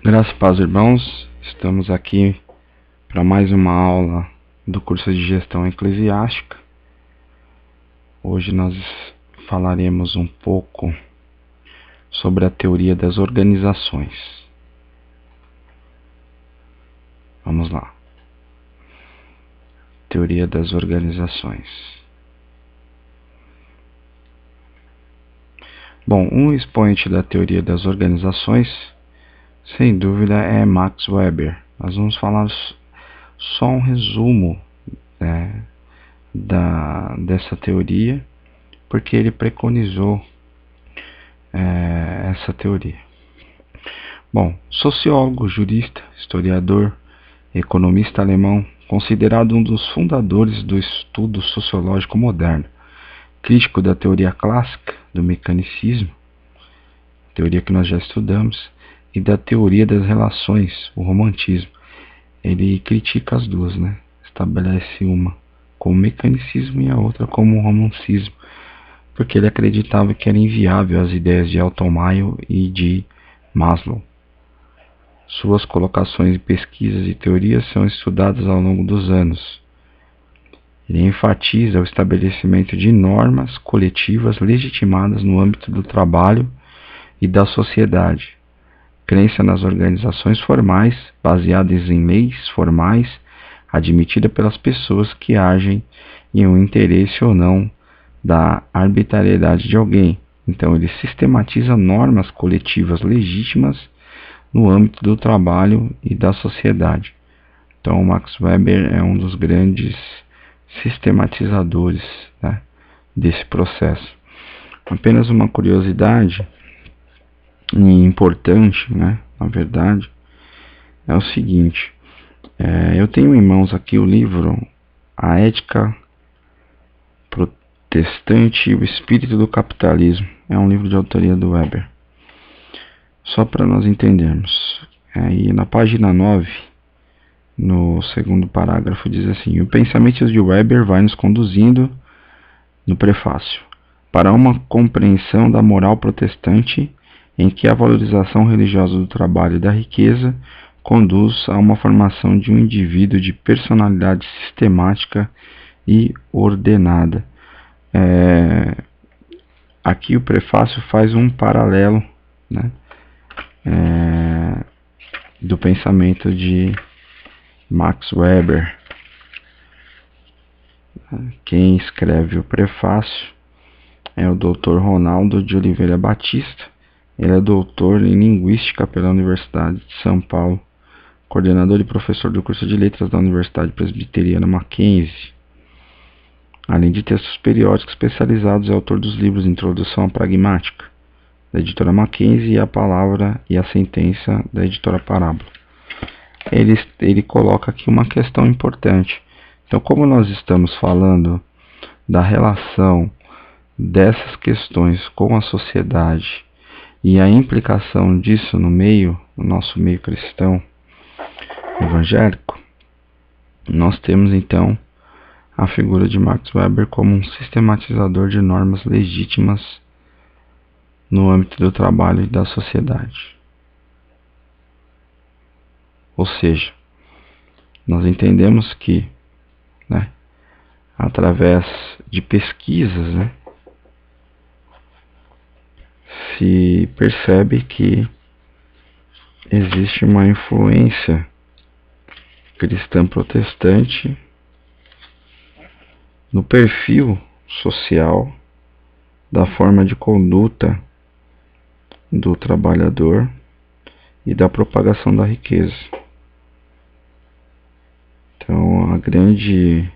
Graças a Deus, irmãos, estamos aqui para mais uma aula do curso de Gestão Eclesiástica. Hoje nós falaremos um pouco sobre a teoria das organizações. Vamos lá. Teoria das organizações. Bom, um expoente da teoria das organizações, sem dúvida, é Max Weber. Nós vamos falar só um resumo dessa teoria, porque ele preconizou essa teoria. Bom, sociólogo, jurista, historiador, economista alemão, considerado um dos fundadores do estudo sociológico moderno, crítico da teoria clássica do mecanicismo, teoria que nós já estudamos, e da teoria das relações, o romantismo. Ele critica as duas, né? Estabelece uma como mecanicismo e a outra como romancismo, porque ele acreditava que era inviável as ideias de Otto Mayer e de Maslow. Suas colocações em pesquisas e teorias são estudadas ao longo dos anos. Ele enfatiza o estabelecimento de normas coletivas legitimadas no âmbito do trabalho e da sociedade. Crença nas organizações formais, baseadas em leis formais, admitida pelas pessoas que agem em um interesse ou não da arbitrariedade de alguém. Então ele sistematiza normas coletivas legítimas no âmbito do trabalho e da sociedade. Então Max Weber é um dos grandes sistematizadores, né, desse processo. Apenas uma curiosidade importante, né, na verdade, é o seguinte. Eu tenho em mãos aqui o livro A Ética Protestante e o Espírito do Capitalismo. É um livro de autoria do Weber. Só para nós entendermos. E na página 9, no segundo parágrafo, diz assim: o pensamento de Weber vai nos conduzindo, no prefácio, para uma compreensão da moral protestante em que a valorização religiosa do trabalho e da riqueza conduz a uma formação de um indivíduo de personalidade sistemática e ordenada. Aqui o prefácio faz um paralelo, né, do pensamento de Max Weber. Quem escreve o prefácio é o Dr. Ronaldo de Oliveira Batista. Ele é doutor em Linguística pela Universidade de São Paulo, coordenador e professor do curso de Letras da Universidade Presbiteriana Mackenzie. Além de textos periódicos especializados, é autor dos livros Introdução à Pragmática, da editora Mackenzie, e A Palavra e a Sentença, da editora Parábola. Ele coloca aqui uma questão importante. Então, como nós estamos falando da relação dessas questões com a sociedade e a implicação disso no nosso meio cristão evangélico, nós temos então a figura de Max Weber como um sistematizador de normas legítimas no âmbito do trabalho e da sociedade. Ou seja, nós entendemos que, né, através de pesquisas, né, se percebe que existe uma influência cristã protestante no perfil social da forma de conduta do trabalhador e da propagação da riqueza. Então a grande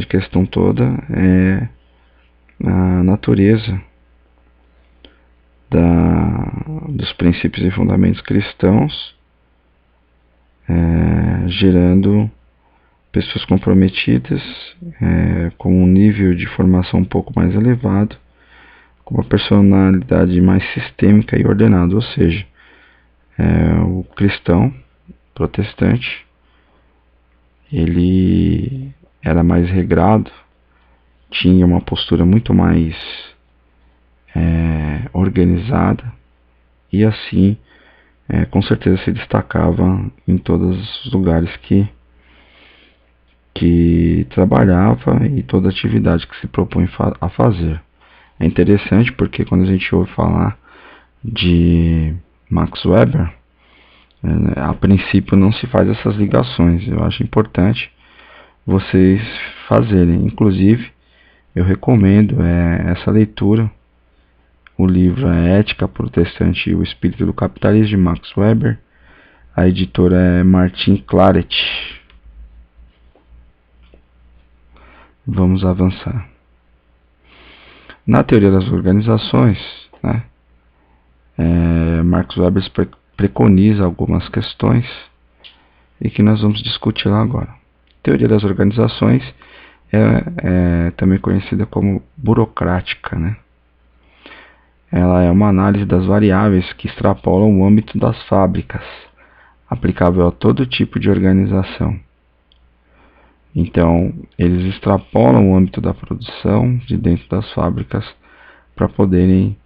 questão toda é a natureza dos princípios e fundamentos cristãos, gerando pessoas comprometidas, com um nível de formação um pouco mais elevado, com uma personalidade mais sistêmica e ordenada. Ou seja, o cristão protestante, ele era mais regrado, tinha uma postura muito mais organizada, e assim com certeza se destacava em todos os lugares que trabalhava e toda atividade que se propõe a fazer. É interessante porque quando a gente ouve falar de Max Weber, a princípio não se faz essas ligações. Eu acho importante vocês fazerem. Inclusive, eu recomendo essa leitura. O livro é Ética Protestante e o Espírito do Capitalismo, de Max Weber. A editora é Martin Claret. Vamos avançar. Na teoria das organizações, né, Max Weber preconiza algumas questões e que nós vamos discutir lá agora. A teoria das organizações é também conhecida como burocrática, né? Ela é uma análise das variáveis que extrapolam o âmbito das fábricas, aplicável a todo tipo de organização. Então, eles extrapolam o âmbito da produção de dentro das fábricas para poderem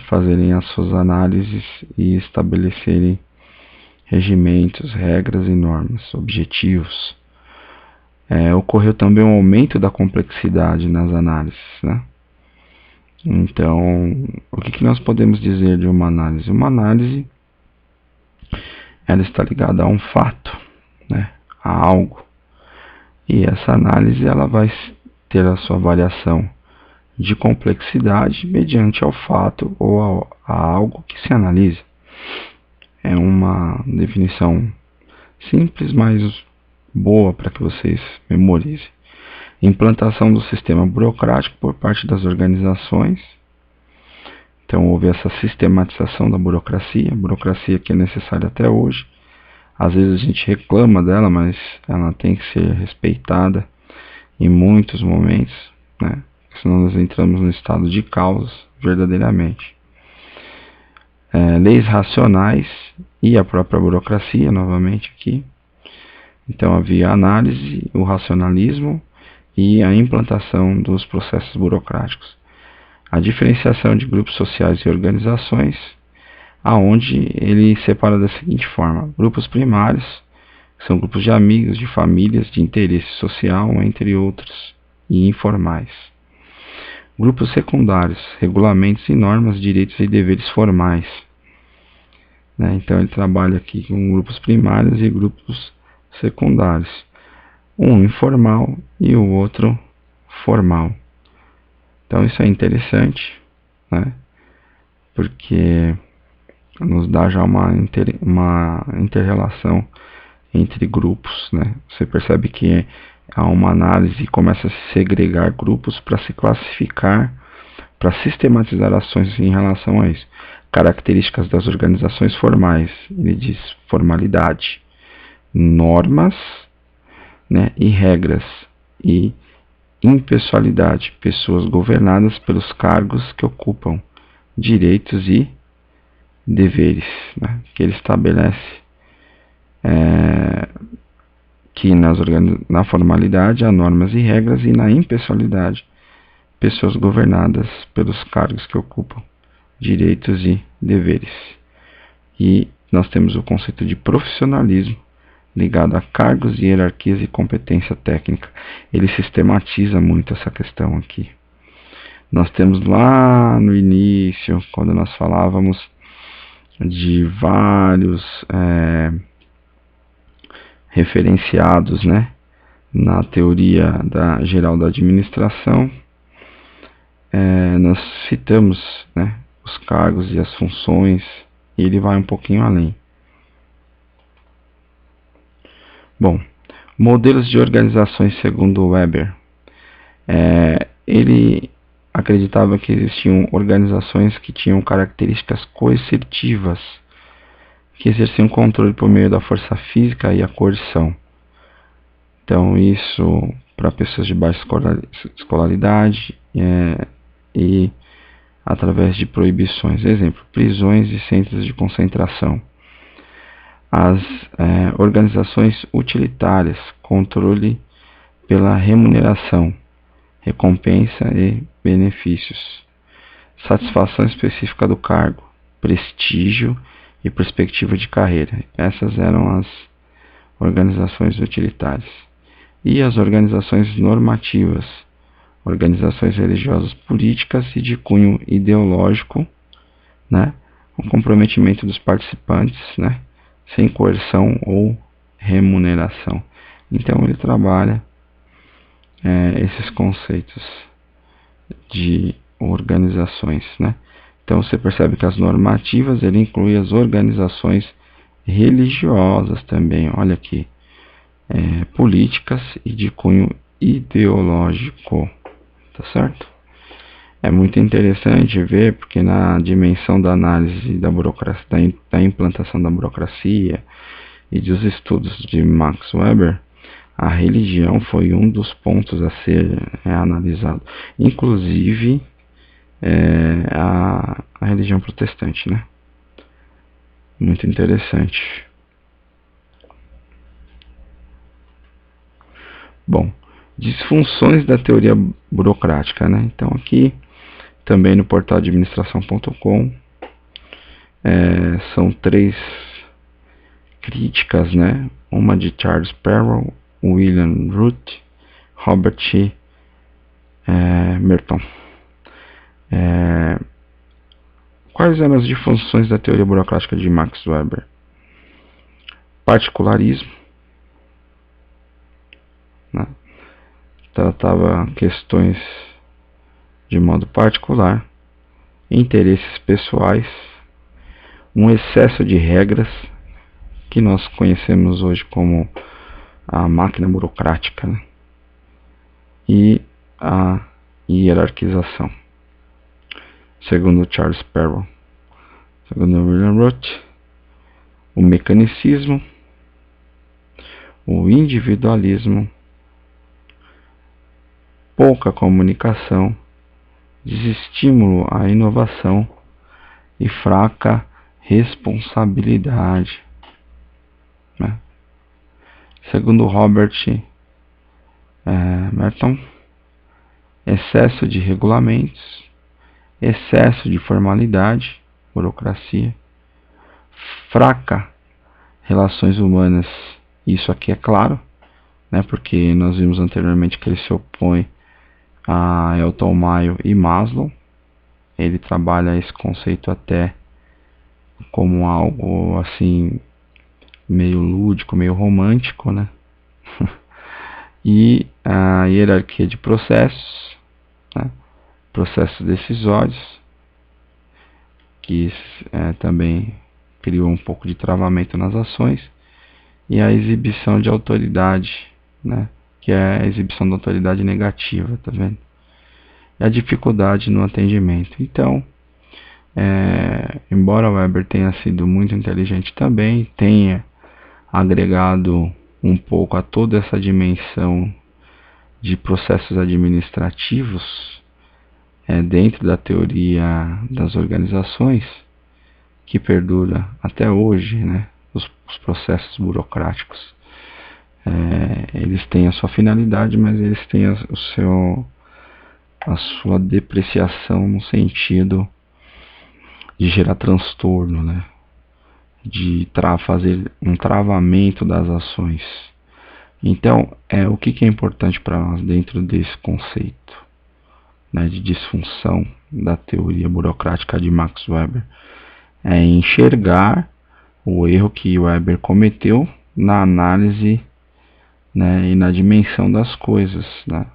fazerem as suas análises e estabelecerem regimentos, regras e normas, objetivos. Ocorreu também um aumento da complexidade nas análises, né? Então, o que nós podemos dizer de uma análise? Uma análise, ela está ligada a um fato, né? A algo. E essa análise ela vai ter a sua variação de complexidade mediante ao fato ou a algo que se analisa. É uma definição simples, mas boa para que vocês memorizem. Implantação do sistema burocrático por parte das organizações. Então houve essa sistematização da burocracia, burocracia que é necessária até hoje. Às vezes a gente reclama dela, mas ela tem que ser respeitada em muitos momentos, né? Senão nós entramos no estado de caos verdadeiramente. Leis racionais e a própria burocracia, novamente aqui. Então havia a análise, o racionalismo e a implantação dos processos burocráticos. A diferenciação de grupos sociais e organizações, aonde ele separa da seguinte forma: grupos primários, que são grupos de amigos, de famílias, de interesse social, entre outros, e informais. Grupos secundários, regulamentos e normas, direitos e deveres formais. Então ele trabalha aqui com grupos primários e grupos secundários. Um informal e o outro formal. Então isso é interessante, né? Porque nos dá já uma inter-relação entre grupos, né? Você percebe que há uma análise e começa a se segregar grupos para se classificar, para sistematizar ações em relação a isso. Características das organizações formais, ele diz formalidade, normas, né, e regras, e impessoalidade, pessoas governadas pelos cargos que ocupam, direitos e deveres, né, que ele estabelece que na formalidade há normas e regras e na impessoalidade, pessoas governadas pelos cargos que ocupam, direitos e deveres. E nós temos o conceito de profissionalismo, ligado a cargos, hierarquias e competência técnica. Ele sistematiza muito essa questão aqui. Nós temos lá no início, quando nós falávamos de vários referenciados, né, na teoria geral da administração, nós citamos, né, os cargos e as funções, e ele vai um pouquinho além. Bom, modelos de organizações segundo Weber. Ele acreditava que existiam organizações que tinham características coercitivas, que exerciam controle por meio da força física e a coerção. Então, isso para pessoas de baixa escolaridade e através de proibições. Exemplo, prisões e centros de concentração. As organizações utilitárias, controle pela remuneração, recompensa e benefícios. Satisfação específica do cargo, prestígio e perspectiva de carreira. Essas eram as organizações utilitárias. E as organizações normativas, organizações religiosas políticas e de cunho ideológico, né, o comprometimento dos participantes, né, sem coerção ou remuneração. Então ele trabalha esses conceitos de organizações, né? Então você percebe que as normativas ele inclui as organizações religiosas também, olha aqui, políticas e de cunho ideológico, tá certo? É muito interessante ver, porque na dimensão da análise da burocracia, da implantação da burocracia e dos estudos de Max Weber, a religião foi um dos pontos a ser analisado, inclusive a religião protestante, né? Muito interessante. Bom, disfunções da teoria burocrática, né? Então aqui também no portal administração.com são 3 críticas, né? Uma de Charles Perrow, William Root, Robert Merton. Quais eram as disfunções da teoria burocrática de Max Weber? Particularismo, né? Tratava questões de modo particular, interesses pessoais, um excesso de regras, que nós conhecemos hoje como a máquina burocrática, né? E a hierarquização, segundo Charles Perrow. Segundo William Root, o mecanicismo, o individualismo, pouca comunicação, desestímulo à inovação e fraca responsabilidade, né? Segundo Robert Merton, excesso de regulamentos, excesso de formalidade, burocracia, fraca relações humanas. Isso aqui é claro, né? Porque nós vimos anteriormente que ele se opõe a Elton Mayo e Maslow. Ele trabalha esse conceito até como algo assim meio lúdico, meio romântico, né? E a hierarquia de processos, né? Processos decisórios, que também criou um pouco de travamento nas ações, e a exibição de autoridade, né? Que é a exibição da autoridade negativa, tá vendo? E a dificuldade no atendimento. Então, embora Weber tenha sido muito inteligente também, tenha agregado um pouco a toda essa dimensão de processos administrativos dentro da teoria das organizações, que perdura até hoje, né? Os processos burocráticos. Eles têm a sua finalidade, mas eles têm a sua depreciação no sentido de gerar transtorno, né? De fazer um travamento das ações. Então, o que é importante para nós dentro desse conceito, né, de disfunção da teoria burocrática de Max Weber? É enxergar o erro que Weber cometeu na análise, né, e na dimensão das coisas, né?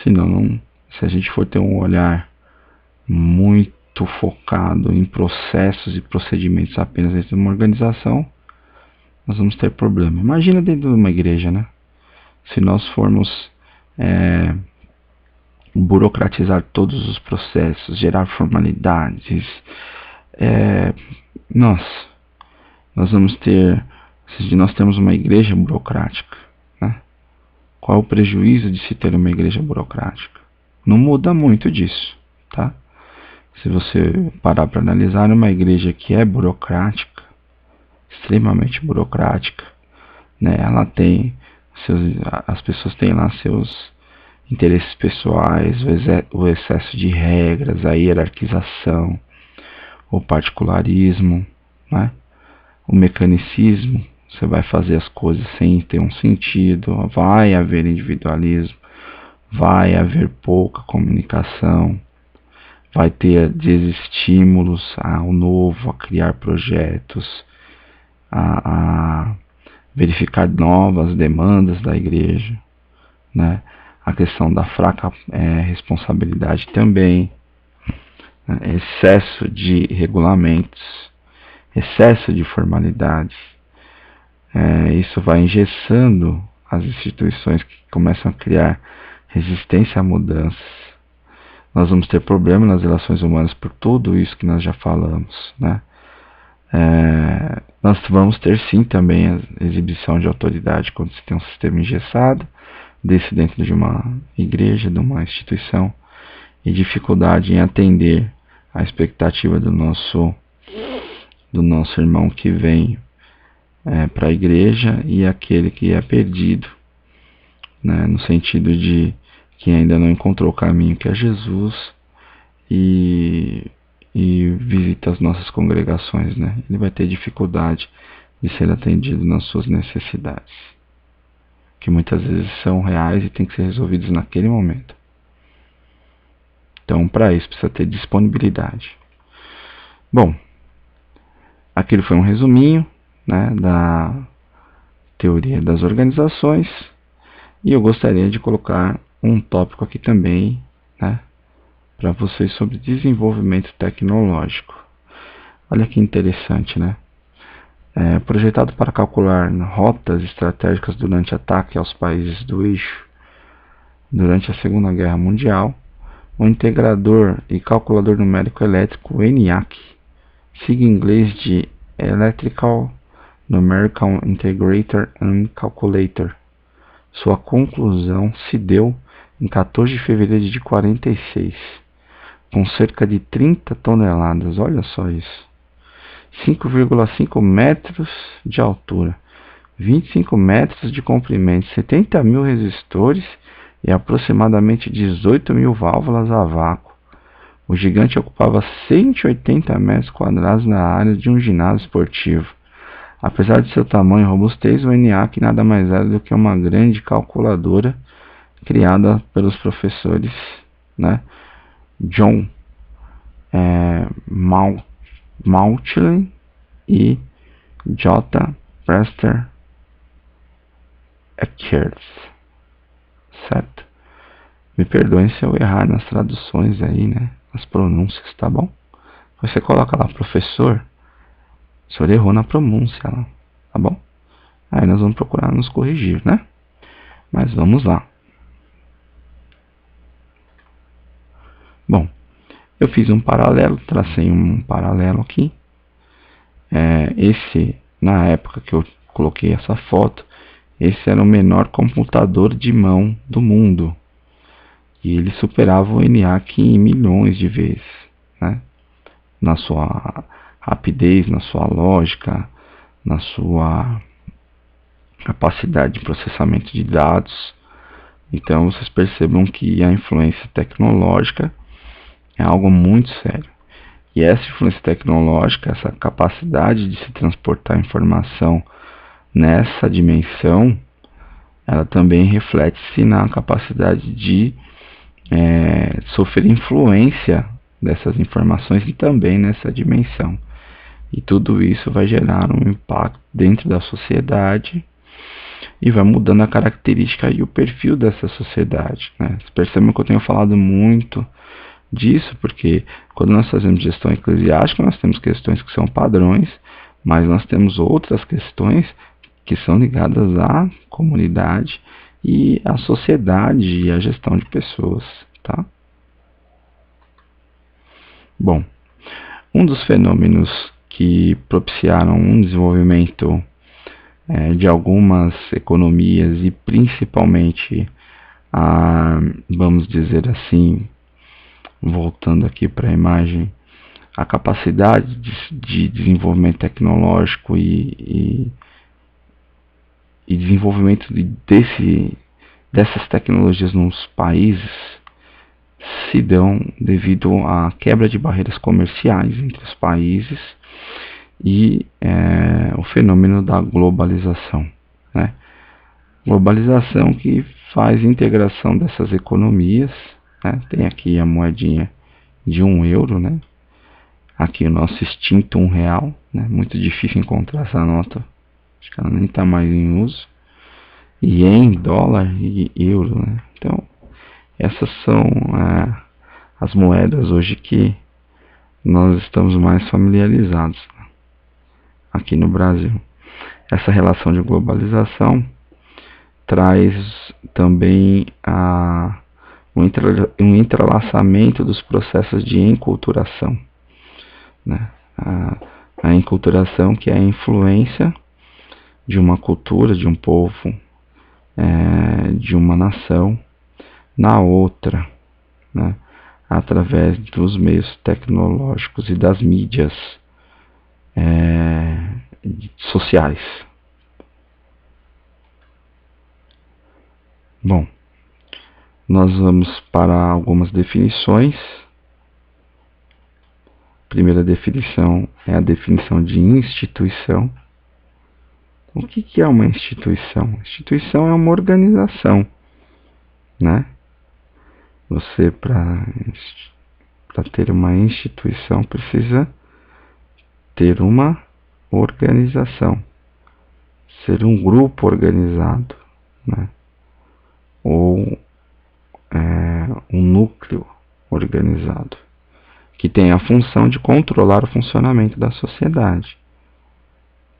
Senão, se a gente for ter um olhar muito focado em processos e procedimentos apenas dentro de uma organização, nós vamos ter problema. Imagina dentro de uma igreja, né? Se nós formos burocratizar todos os processos, gerar formalidades, nós vamos ter, se nós temos uma igreja burocrática, né? Qual é o prejuízo de se ter uma igreja burocrática? Não muda muito disso, tá? Se você parar para analisar, uma igreja que é burocrática, extremamente burocrática, né? Ela tem as pessoas têm lá seus interesses pessoais, o excesso de regras, a hierarquização, o particularismo, né? O mecanicismo, você vai fazer as coisas sem ter um sentido, vai haver individualismo, vai haver pouca comunicação, vai ter desestímulos ao novo, a criar projetos, a verificar novas demandas da igreja, né? A questão da fraca responsabilidade também, né? Excesso de regulamentos, excesso de formalidades. Isso vai engessando as instituições que começam a criar resistência a mudanças. Nós vamos ter problemas nas relações humanas por tudo isso que nós já falamos, né? Nós vamos ter sim também a exibição de autoridade quando se tem um sistema engessado, desse dentro de uma igreja, de uma instituição, e dificuldade em atender a expectativa do nosso irmão que vem para a igreja e aquele que é perdido, né, no sentido de que ainda não encontrou o caminho que é Jesus e visita as nossas congregações, né? Ele vai ter dificuldade de ser atendido nas suas necessidades, que muitas vezes são reais e têm que ser resolvidos naquele momento. Então, para isso, precisa ter disponibilidade. Bom, aquilo foi um resuminho, né, da teoria das organizações, e eu gostaria de colocar um tópico aqui também, né, para vocês sobre desenvolvimento tecnológico. Olha que interessante, né? Projetado para calcular rotas estratégicas durante ataque aos países do eixo durante a Segunda Guerra Mundial, o integrador e calculador numérico elétrico ENIAC, sigla em inglês de Electrical Numerical Integrator and Calculator. Sua conclusão se deu em 14 de fevereiro de 1946, com cerca de 30 toneladas, olha só isso, 5,5 metros de altura, 25 metros de comprimento, 70 mil resistores e aproximadamente 18 mil válvulas a vácuo. O gigante ocupava 180 metros quadrados na área de um ginásio esportivo. Apesar de seu tamanho e robustez, o ENIAC nada mais era do que uma grande calculadora criada pelos professores, né, John Mauchline e J. Preston Eckert, certo? Me perdoem se eu errar nas traduções aí, né, as pronúncias, tá bom? Você coloca lá, professor, o senhor errou na pronúncia, tá bom? Aí nós vamos procurar nos corrigir, né? Mas vamos lá. Bom, eu fiz um paralelo, tracei um paralelo aqui. Esse, na época que eu coloquei essa foto, esse era o menor computador de mão do mundo. E ele superava o ENIAC em milhões de vezes, né? Na sua rapidez, na sua lógica, na sua capacidade de processamento de dados. Então vocês percebam que a influência tecnológica é algo muito sério. E essa influência tecnológica, essa capacidade de se transportar informação nessa dimensão, ela também reflete-se na capacidade de sofrer influência dessas informações e também nessa dimensão. E tudo isso vai gerar um impacto dentro da sociedade e vai mudando a característica e o perfil dessa sociedade, né? Vocês percebem que eu tenho falado muito disso, porque quando nós fazemos gestão eclesiástica, nós temos questões que são padrões, mas nós temos outras questões que são ligadas à comunidade e à sociedade e à gestão de pessoas, tá? Bom, um dos fenômenos que propiciaram um desenvolvimento de algumas economias e principalmente vamos dizer assim, voltando aqui para a imagem, a capacidade de desenvolvimento tecnológico e desenvolvimento dessas tecnologias nos países se dão devido à quebra de barreiras comerciais entre os países e o fenômeno da globalização, né? Globalização que faz integração dessas economias, né? Tem aqui a moedinha de €1, né? Aqui o nosso extinto R$1, né? Muito difícil encontrar essa nota, acho que ela nem está mais em uso. Ien, dólar e euro, né? Então, essas são as moedas hoje que nós estamos mais familiarizados, né, aqui no Brasil. Essa relação de globalização traz também um entrelaçamento dos processos de enculturação, né? A enculturação, que é a influência de uma cultura, de um povo, de uma nação na outra, né? Através dos meios tecnológicos e das mídias sociais. Bom, nós vamos para algumas definições. A primeira definição é a definição de instituição. O que é uma instituição? Instituição é uma organização, né? Você, para ter uma instituição, precisa ter uma organização, ser um grupo organizado, né? Ou um núcleo organizado, que tem a função de controlar o funcionamento da sociedade.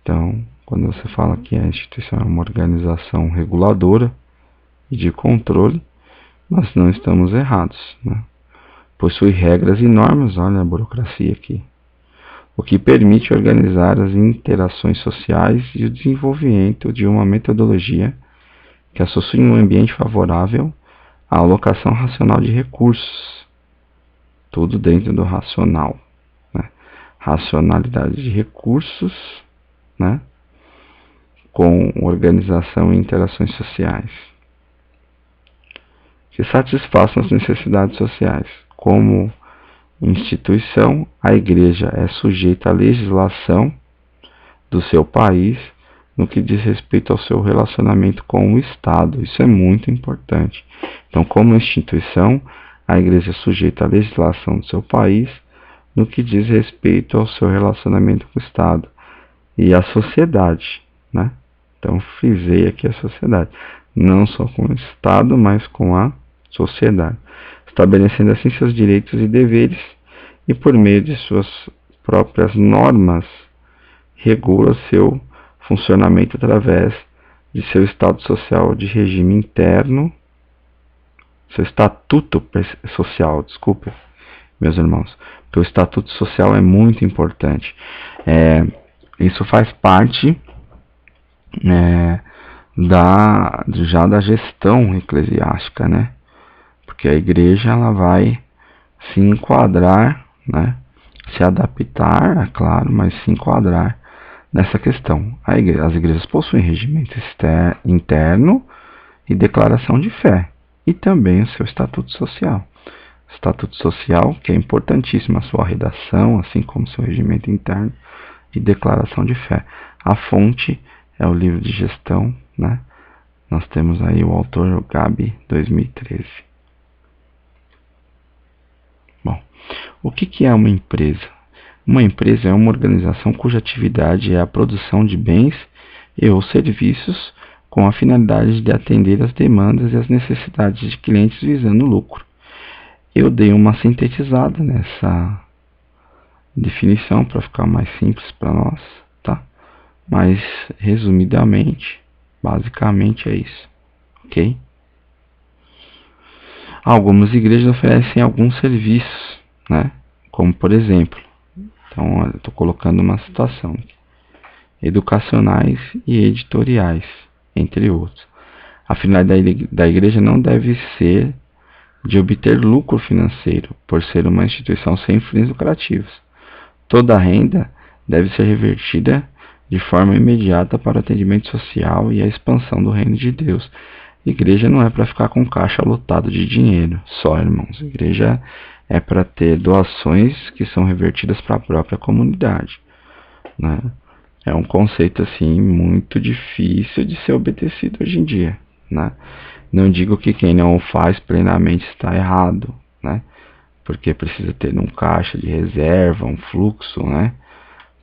Então, quando você fala que a instituição é uma organização reguladora e de controle, nós não estamos errados, né? Possui regras e normas, olha a burocracia aqui, o que permite organizar as interações sociais e o desenvolvimento de uma metodologia que associe um ambiente favorável à alocação racional de recursos, tudo dentro do racional, né? Racionalidade de recursos, né? Com organização e interações sociais que satisfaçam as necessidades sociais. Como instituição, a Igreja é sujeita à legislação do seu país no que diz respeito ao seu relacionamento com o Estado. Isso é muito importante. Então, como instituição, a Igreja é sujeita à legislação do seu país no que diz respeito ao seu relacionamento com o Estado e à sociedade, né? Então, frisei aqui a sociedade, não só com o Estado, mas com a sociedade, estabelecendo assim seus direitos e deveres e, por meio de suas próprias normas, regula seu funcionamento através de seu estado social de regime interno, seu estatuto social, desculpa, meus irmãos, porque o estatuto social é muito importante. Isso faz parte já da gestão eclesiástica, né? Porque a igreja ela vai se enquadrar, né? Se adaptar, é claro, mas se enquadrar nessa questão. As igrejas possuem regimento interno e declaração de fé, e também o seu estatuto social. Estatuto social, que é importantíssimo a sua redação, assim como seu regimento interno e declaração de fé. A fonte é o livro de gestão, né? Nós temos aí o autor, o Gabi, 2013. Bom, o que é uma empresa? Uma empresa é uma organização cuja atividade é a produção de bens e ou serviços com a finalidade de atender às demandas e às necessidades de clientes visando lucro. Eu dei uma sintetizada nessa definição para ficar mais simples para nós, tá? Mas, resumidamente, basicamente é isso, ok? Algumas igrejas oferecem alguns serviços, né? Como, por exemplo, então, olha, estou colocando uma citação aqui, educacionais e editoriais, entre outros. A finalidade da igreja não deve ser de obter lucro financeiro, por ser uma instituição sem fins lucrativos. Toda a renda deve ser revertida de forma imediata para o atendimento social e a expansão do reino de Deus. Igreja não é para ficar com caixa lotado de dinheiro, só, irmãos. Igreja é para ter doações que são revertidas para a própria comunidade. né? É um conceito assim muito difícil de ser obedecido hoje em dia, né? Não digo que quem não o faz plenamente está errado, né? Porque precisa ter um caixa de reserva, um fluxo, né?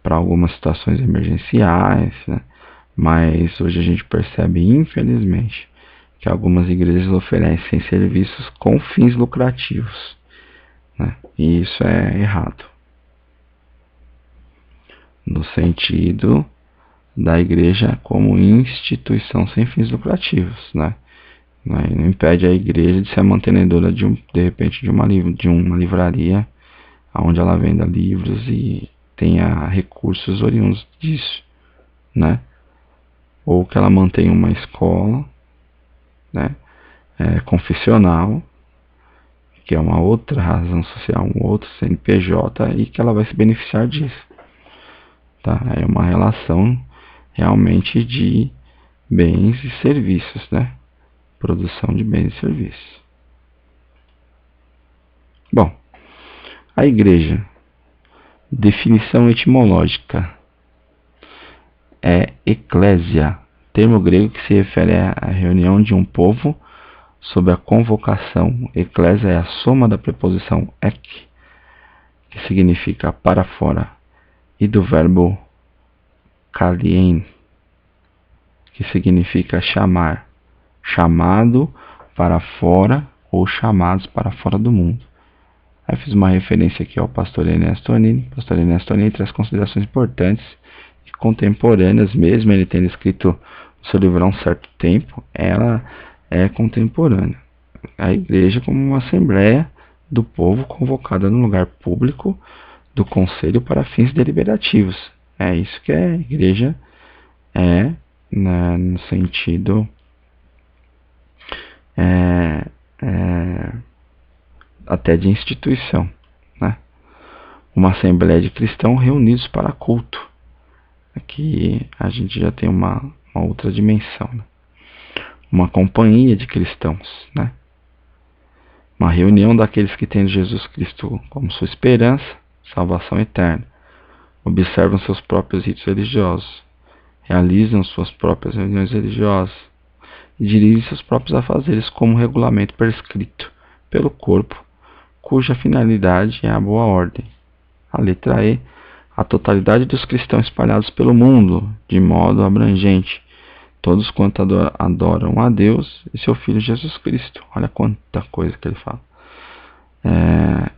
Para algumas situações emergenciais, né? Mas hoje a gente percebe, infelizmente, que algumas igrejas oferecem serviços com fins lucrativos, né? E isso é errado, no sentido da igreja como instituição sem fins lucrativos, né? Não impede a igreja de ser a mantenedora de repente de uma livraria onde ela venda livros e tenha recursos oriundos disso, né? Ou que ela mantenha uma escola, né? Confessional, que é uma outra razão social, um outro CNPJ e que ela vai se beneficiar disso, tá? É uma relação realmente de bens e serviços, né? Produção de bens e serviços. Bom, a igreja, definição etimológica, é eclésia, termo grego que se refere à reunião de um povo sob a convocação. Eclésia é a soma da preposição ek, que significa para fora, e do verbo kalien, que significa chamar, chamado para fora ou chamados para fora do mundo. Aí fiz uma referência aqui ao pastor Ernesto Tonini. O pastor Ernesto Tonini traz considerações importantes e contemporâneas, mesmo ele tendo escrito o seu livro há um certo tempo, ela é contemporânea. A igreja como uma assembleia do povo convocada no lugar público do conselho para fins deliberativos. É isso que a igreja é, né, no sentido até de instituição, né? Uma assembleia de cristãos reunidos para culto. Aqui a gente já tem uma outra dimensão, né? Uma companhia de cristãos, né? Uma reunião daqueles que têm Jesus Cristo como sua esperança, salvação eterna. Observam seus próprios ritos religiosos, realizam suas próprias reuniões religiosas e dirigem seus próprios afazeres como regulamento prescrito pelo corpo, cuja finalidade é a boa ordem. A letra E, a totalidade dos cristãos espalhados pelo mundo, de modo abrangente, todos quanto adoram a Deus e seu Filho Jesus Cristo. Olha quanta coisa que ele fala.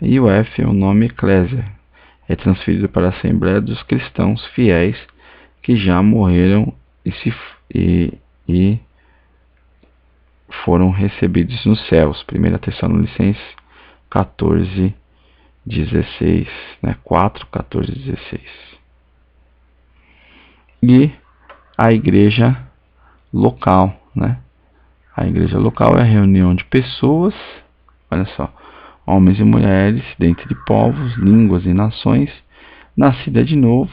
E o F é o nome eclésia. É transferido para a Assembleia dos Cristãos Fiéis que já morreram e foram recebidos nos céus. 1 Tessalonicenses 14, 16, né? 4, 14, 16. E a igreja local, né? A igreja local é a reunião de pessoas, olha só, homens e mulheres, dentre povos, línguas e nações, nascida de novo,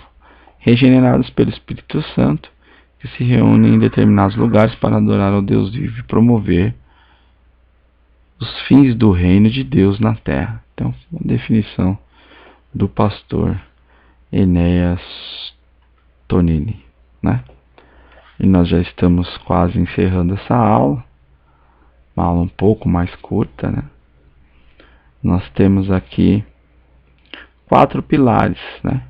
regenerados pelo Espírito Santo, que se reúnem em determinados lugares para adorar ao Deus vivo e promover os fins do reino de Deus na terra. Então, a definição do pastor Enéas Tonini, né? E nós já estamos quase encerrando essa aula, uma aula um pouco mais curta, né? Nós temos aqui 4 pilares, né,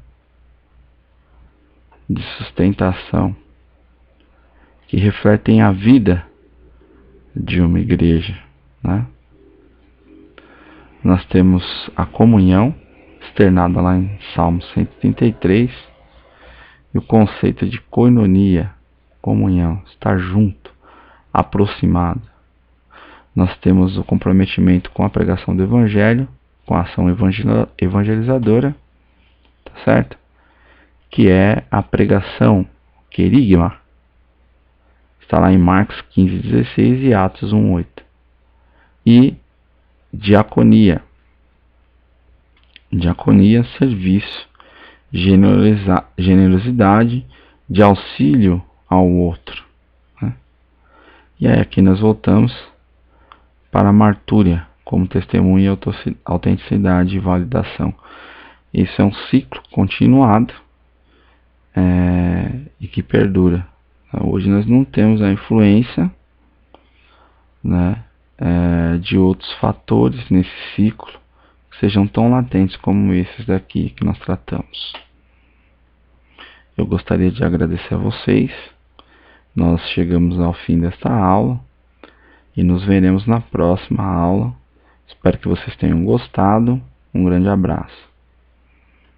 de sustentação que refletem a vida de uma igreja, né? Nós temos a comunhão, externada lá em Salmo 133, e o conceito de koinonia, comunhão, estar junto, aproximado. Nós temos o comprometimento com a pregação do Evangelho, com a ação evangelizadora, tá certo? Que é a pregação, querigma, está lá em Marcos 15:16 e Atos 1:8. E diaconia, serviço, generosidade, de auxílio ao outro, né? E aí aqui nós voltamos para a martúria, como testemunha, autenticidade e validação. Isso é um ciclo continuado e que perdura. Hoje nós não temos a influência, né, de outros fatores nesse ciclo que sejam tão latentes como esses daqui que nós tratamos. Eu gostaria de agradecer a vocês. Nós chegamos ao fim desta aula e nos veremos na próxima aula. Espero que vocês tenham gostado. Um grande abraço.